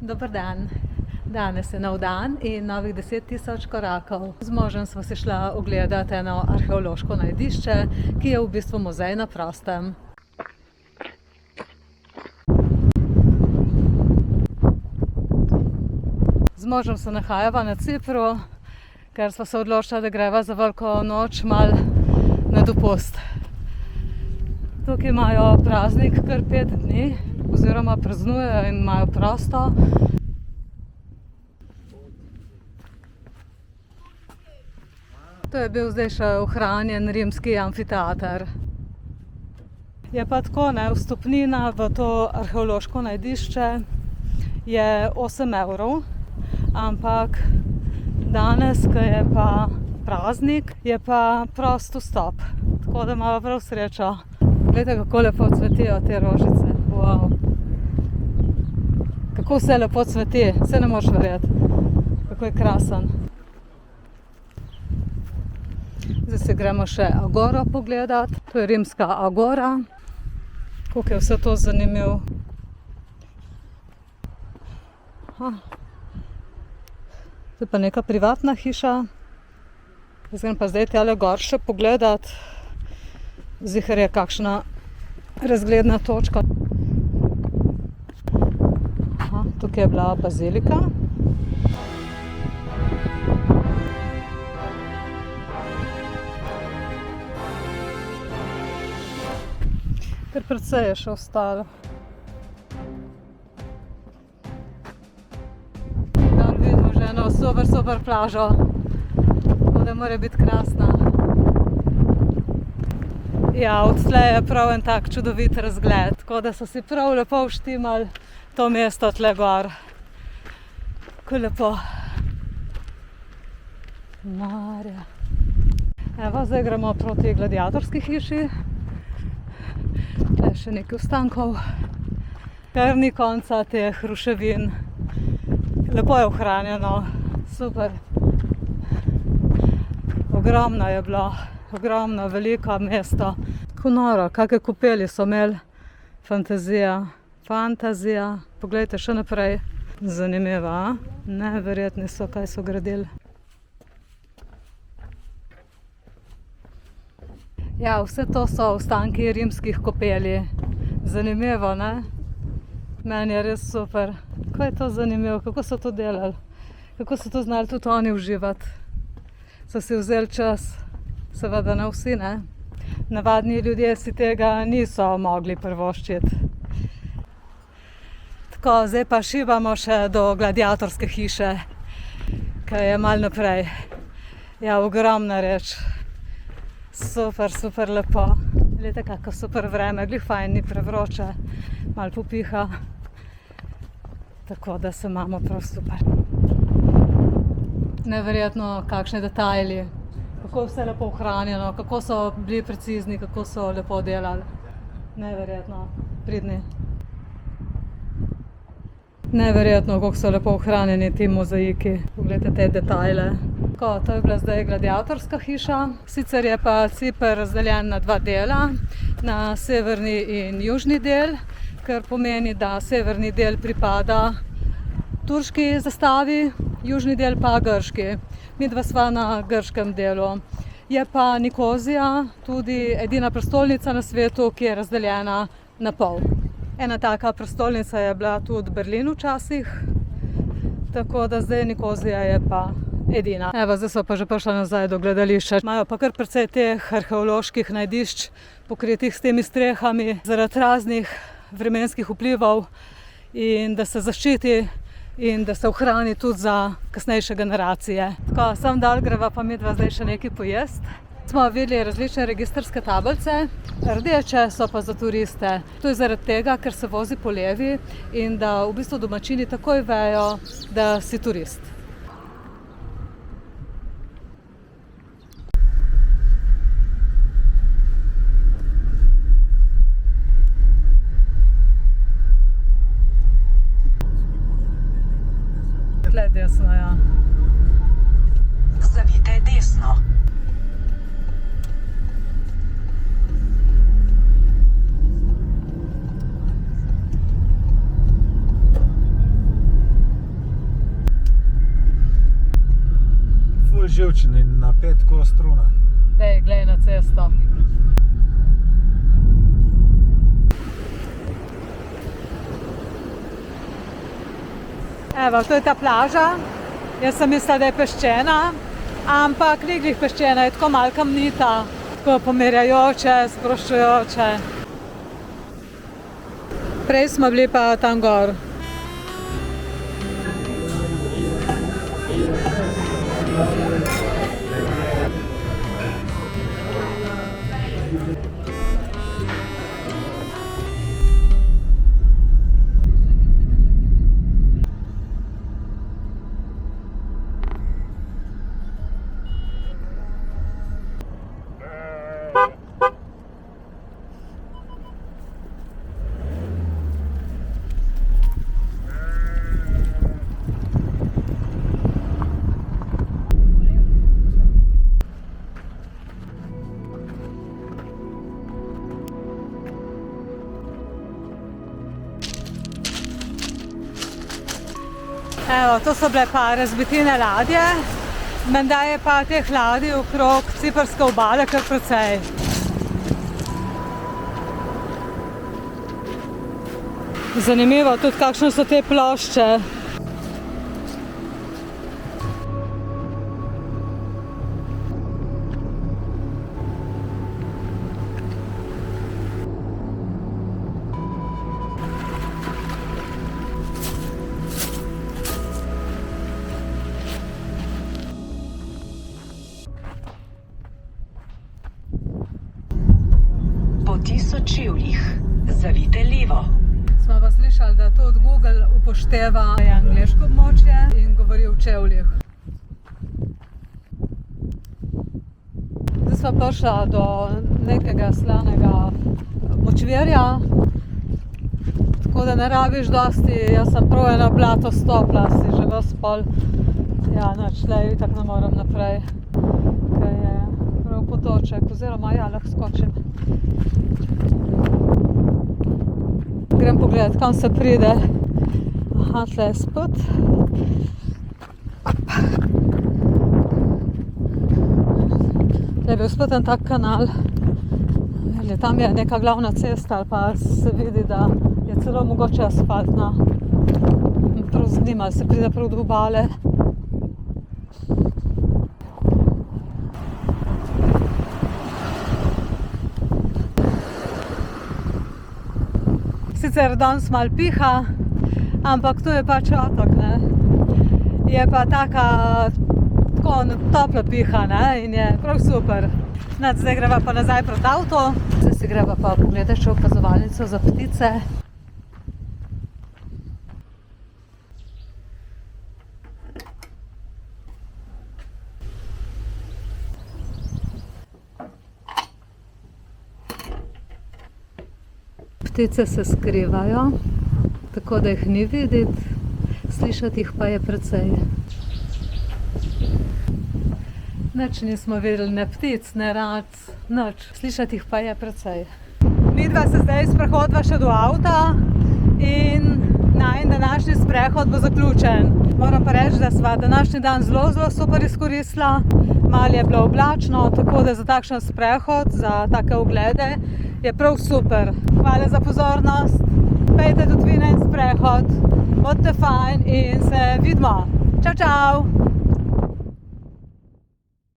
Dober dan. Danes je nov dan in novih 10.000 korakov. Z možem sva si šla ogledati eno arheološko najdišče, ki je v bistvu muzej na prostem. Z možem se nahajava na Cipru, ker sva se odločila, da greva za veliko noč mal na dopust. Tukaj imajo praznik kar 5 dni, oziroma praznujejo in imajo prosto. To je bil zdaj še ohranjen rimski amfiteater. Je pa tako, vstopnina v to arheološko najdišče je 8 evrov, ampak danes, ko je pa praznik, je pa prost vstop. Tako da imamo prav srečo. Glejte, kako lepo cvetijo te rožice. Wow. Kako vse lepo cveti, vse ne moreš verjeti. Kako je krasen. Zdaj se gremo še agoro pogledati. To je rimska agora. Kako je vse to zanimivo. To je pa neka privatna hiša. Grem pa zdaj tale gor še pogledati. Ziher je kakšna razgledna točka. Tukaj je bila bazilika. Ker precej je še ostalo. Tam vidimo že eno super plažo. Tako da mora biti krasna. Ja, odtlej je prav en tak čudovit razgled. Tako da so si prav lepo vštimali to mesto tle gor. Kako lepo. Marja. Evo, zdaj gremo proti gladiatorski hiši. Tle še nekaj ostankov. Kar ni konca teh ruševin. Lepo je ohranjeno. Super. Ogromno je bilo. Ogromno, veliko mesto. Tako noro, kakšne kopeli so imeli. Fantazija. Poglejte še naprej. Zanimivo, a? Neverjetni so, kaj so gradili. Ja, vse to so ostanki rimskih kopeli. Zanimivo, ne? Meni je res super. Kako je to zanimivo, kako so to delali? Kako so to znali tudi oni uživati? So si vzeli čas. Seveda ne vsi, ne? Navadni ljudje si tega niso mogli privoščiti. Tako, zdaj pa šibamo še do gladiatorske hiše, ki je malo naprej. Ja, ogromna reč. Super lepo. Glejte, kako super vreme, glih fajn, ni prevroče, malo popiha. Tako da se imamo prav super. Neverjetno, kakšni detajli. Kako je vse lepo ohranjeno, kako so bili precizni, kako so lepo delali. Neverjetno, pridni. Neverjetno, kako so lepo ohranjeni ti mozaiki. Poglejte te detajle. Tako, to je bila zdaj gladiatorska hiša. Sicer je pa Ciper razdeljen na 2 dela, na severni in južni del, kar pomeni, da severni del pripada turški zastavi, južni del pa grški. Midva sva na grškem delu. Je pa Nikozija tudi edina prestolnica na svetu, ki je razdeljena na pol. Ena taka prestolnica je bila tudi Berlin včasih, tako da zdaj Nikozija je pa edina. Evo, zdaj so pa že prišla nazaj do gledališča. Imajo pa kar precej teh arheoloških najdišč, pokritih s temi strehami, zaradi raznih vremenskih vplivov in da se zaščiti in da se ohrani tudi za kasnejše generacije. Tako, sem dal greva pa midva zdaj še nekaj pojesti. Smo videli različne registrske tablice, rdeče so pa za turiste. To je zaradi tega, ker se vozi po levi in da v bistvu domačini takoj vejo, da si turist. Tle desno, ja. Zavijte desno. zaključen in na 5 kos struna. Dej, glej na cesto. Evo, to je ta plaža. Jaz sem mislila, da je peščena, ampak ni glih peščena, je tako malo kamnita, tako pomirjajoče, sproščujoče. Prej smo bili pa tam gor. Evo, to so bile pa razbitine ladje, menda je pa teh ladij okrog ciprske obale kar precej. Zanimivo tudi, kakšne so te plošče. Po 1000 čevljih zavijte levo. Smo pa slišali, da tudi Google upošteva angleško območje in govori v čevljih. Zdaj smo prišla do nekega slanega močvirja, tako da ne rabiš dosti. Jaz sem prav eno blato stopila, si že ves pol. Ja, nič, tlej itak ne moram naprej, ker je prav potoček, oziroma ja, lahko skočim. Grem pogledat, kam se pride. Aha, tle je spod. Tle je bil spod en tak kanal. Tam je neka glavna cesta, ali pa se vidi, da je celo mogoče asfaltna. Prav zanima, se pride prav do obale. Sicer danes malo piha, ampak to je pač otok, ne. Je pa taka, tako topla piha, ne, in je prav super. Zdaj greva pa nazaj pred avto. Zdaj si greva pa pogledati še opazovalnico za ptice. Ptice se skrivajo, tako da jih ni videti, slišati jih pa je precej. Nič nismo videli, ne ptic, ne rac, nič, slišati jih pa je precej. Midva se zdaj sprehodva še do avta in najin današnji sprehod bo zaključen. Moram pa reči, da sva današnji dan zelo super izkoristila. Malo je bilo oblačno, tako da za takšen sprehod, za take oglede je prav super. Hvala za pozornost, pejte tudi vi na en sprehod, bodite fajn in se vidimo. Čau, čau!